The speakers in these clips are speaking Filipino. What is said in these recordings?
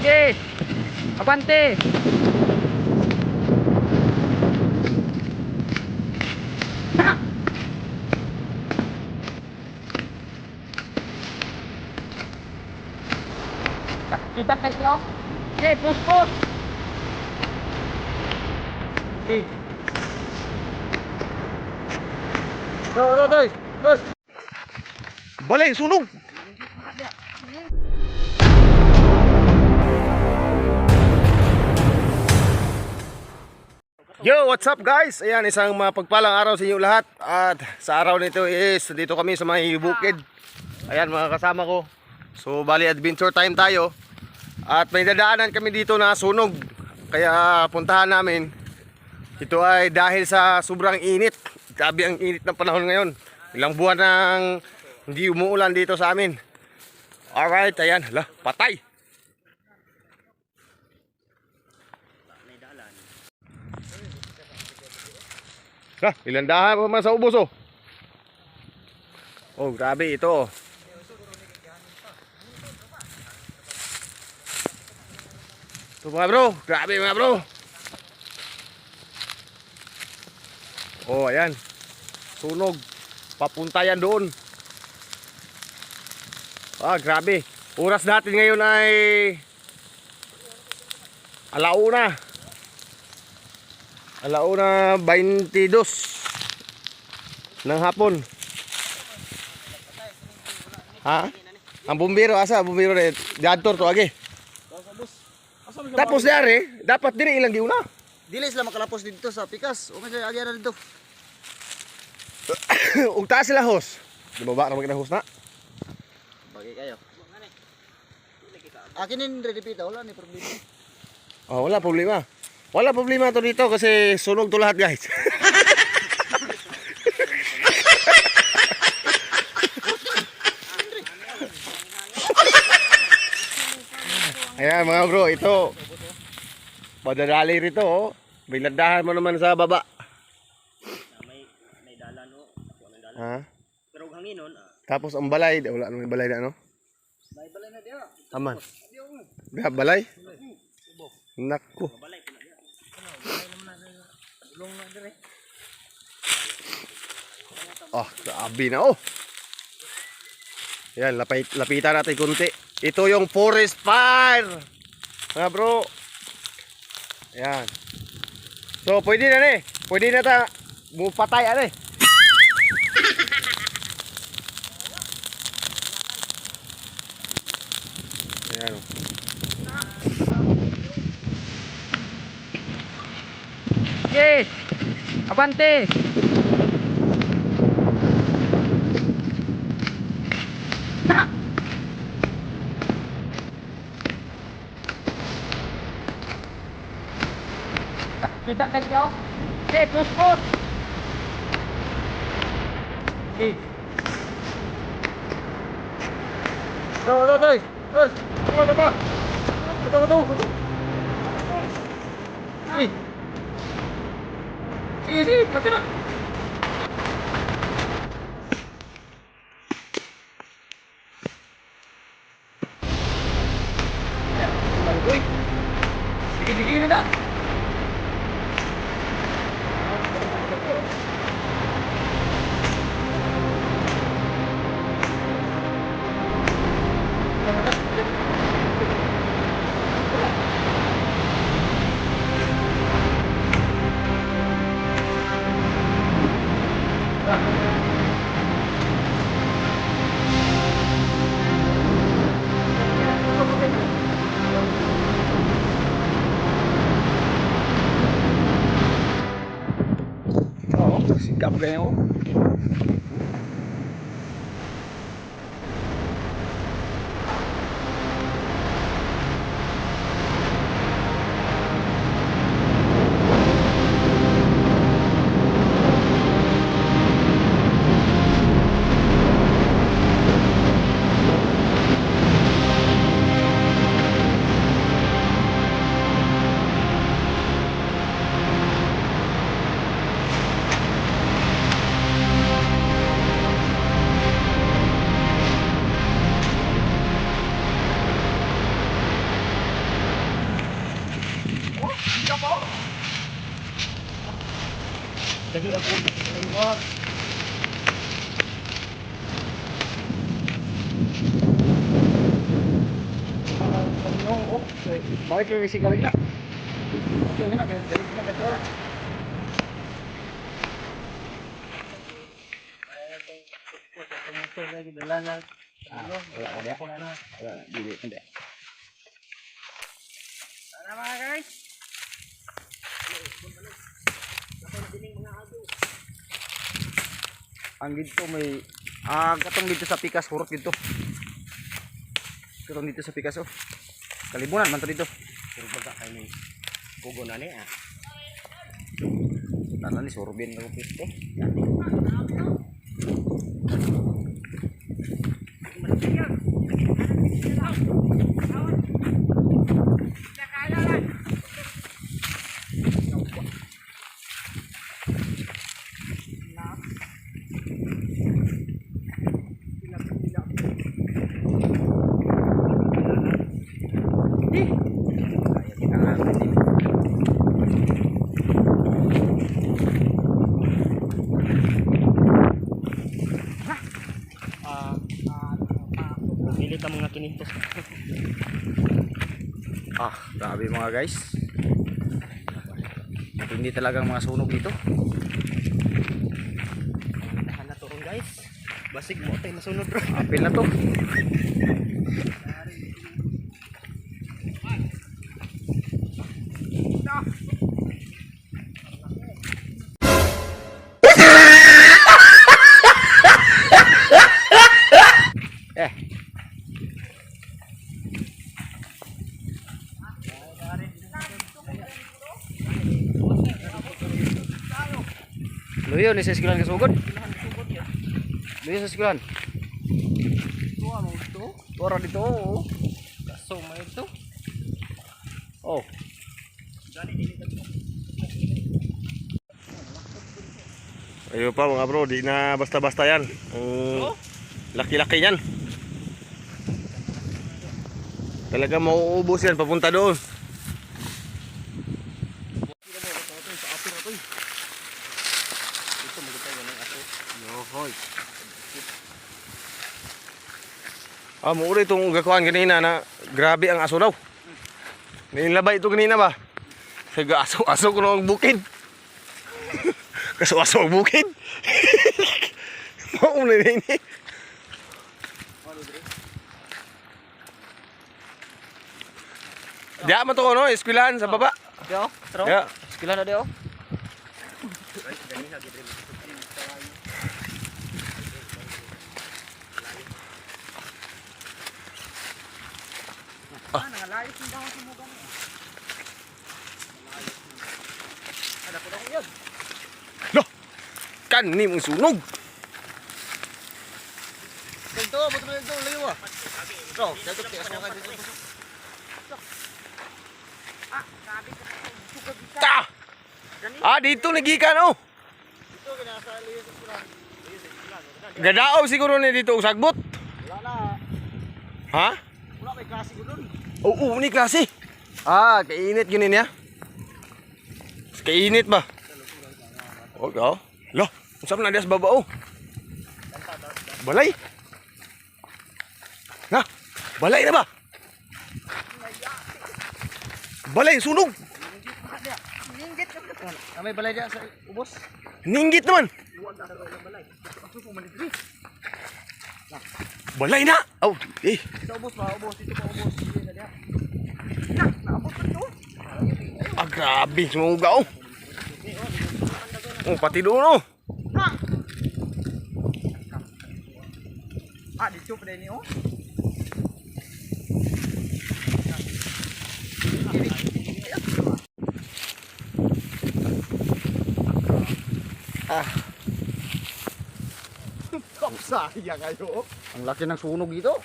Okay. Abante. Kita kayo. Okay, push. Okay. Go. Balik, sunog. Yo, what's up guys? Ayan, isang mapagpalang araw sa inyo lahat. At sa araw nito is dito kami sa may bukid. Ayan mga kasama ko. So bali adventure time tayo. At may dadaanan kami dito na sunog. Kaya puntahan namin. Ito ay dahil sa sobrang init. Grabe ang init ng panahon ngayon. Ilang buwan nang hindi umuulan dito sa amin. Alright, ayan. Hala, patay. Ilang dahan pa man sa ubos oh. Oh, grabe ito. Ito mga bro, grabe mga bro. Oh, ayan. Sunog. Papunta yan doon. Grabe. Oras natin ngayon ay alauna 22 ng hapon. Ha? Ang bumbiro, asa? Bumbiro rin. Diadtor to agi. Tapos dari, dapat diri ilang giuna. Dili sila makalapos dito sa pikas. O kasi agi na dito. Ug taas sila hos. Di ba na magina hos na? Bagay kayo. Akinin ready pita, wala ni problema. Oh, wala problema. Wala problema to dito kasi sunog to lahat, guys. Ayan mga bro, ito padadali rito oh. May landahan mo naman sa baba. May dalan no. Ha? Pero hangin nun. Tapos ang balay, wala nang balay na ano? May balay na diha. Aman. Balay? Naku. Grabe na oh. Yan, lapitan natin kunti. Ito yung forest fire. Mga bro. Yan. So, pwede na eh. Pwede na ta mupatay ano eh. Ayan. Okay. Abante. Kita kayo. Okay, push. Okay. Go. Sige, pati na. Sige na. Sikap ganyan oh. Dali ako. Ayun. Bakit kayo si Karina? Okay, na, dali na betul. Lagi dalanan. Wala ada. Wala, dili hindi. Sana mga guys. Ang dito may katong dito sa Pikas hurot dito. Katong dito sa Pikas oh. Kalibunan man to dito. Pero baga kay ni pugo na ni ah. Tanan ni sorbin ko piste. Pilit ang mga kinintos. Grabe mga guys. Hindi talagang mga sunog dito. Tahan na to ron guys. Basig mo tayo nasunod ron. Apil na to. Luyo ni sa eskwelahan kasugod. Luyo sa eskwelahan. Tuwa mo ito. Tora dito. Oh. Kaso mo ito. Oh. Ayun pa mga bro, di na basta-basta yan. Laki-laki yan. Talaga mauubos yan papunta doon. Mura itong gakuhan kanina na grabe ang aso daw. Nilabay ito kanina ba? Saga aso ko na ang bukid. Kaso-aso ang bukid. Mauna na ini. Diya man to no, eskwelahan sa baba. Dio, tro. Ya. Eskwela na dio. Nangalayos yung daw sa muga mo. Ada po daw yun. Loh. Kan ni mong sunog. Dito, buto na dito, layo ah. Bro, dito tias mo ka dito. Dito nagikan oh. Dito kinasa layo sa kuran. Gadaaw siguro ni dito og sagbot. Wala na. Ha? Wala may klase ko doon. Oo, ni klase. Kainit gini niya. Kainit ba? Oh. Loh, unsa man na dias baba oh? Balay. Na, balay na ba? Balay sunog. Ninggit ka ba? May balay diyan sa ubos. Ninggit naman. Balay na. Oh, Sa ubos pa, ubos dito pa ubos. Naabot ko to. Grabe, sumuga oh. Oh, pati doon oh. Dito pa din oh. Sayang ayo. Ang laki ng sunog dito.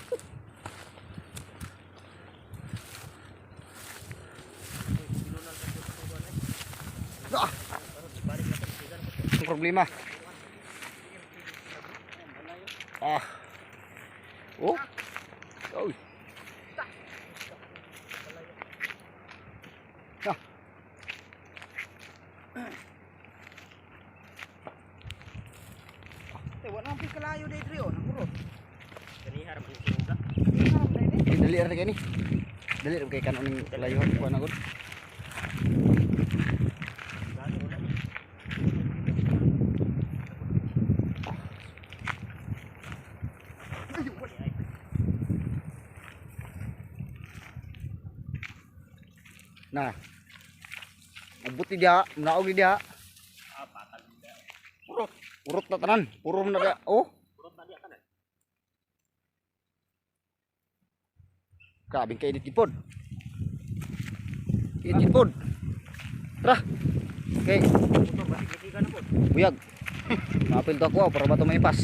Ang problema. Oh. Wala nang pikalayo day trio, nagurot. Kanihar man yung suga. Dali ra kay ni. Dali ra kay kanon ning layo ko na gud. Gani wala. Nah. Abuti dia, naog dia. Ah, patag dia. Urut na tanan, puro na dia. Oh, Purot na dia kanan. kabing kay ditipod. Ditipod. Tara. Okay, Ito balik lagi ka na po. buyag. Napil to ako para ba to may pas.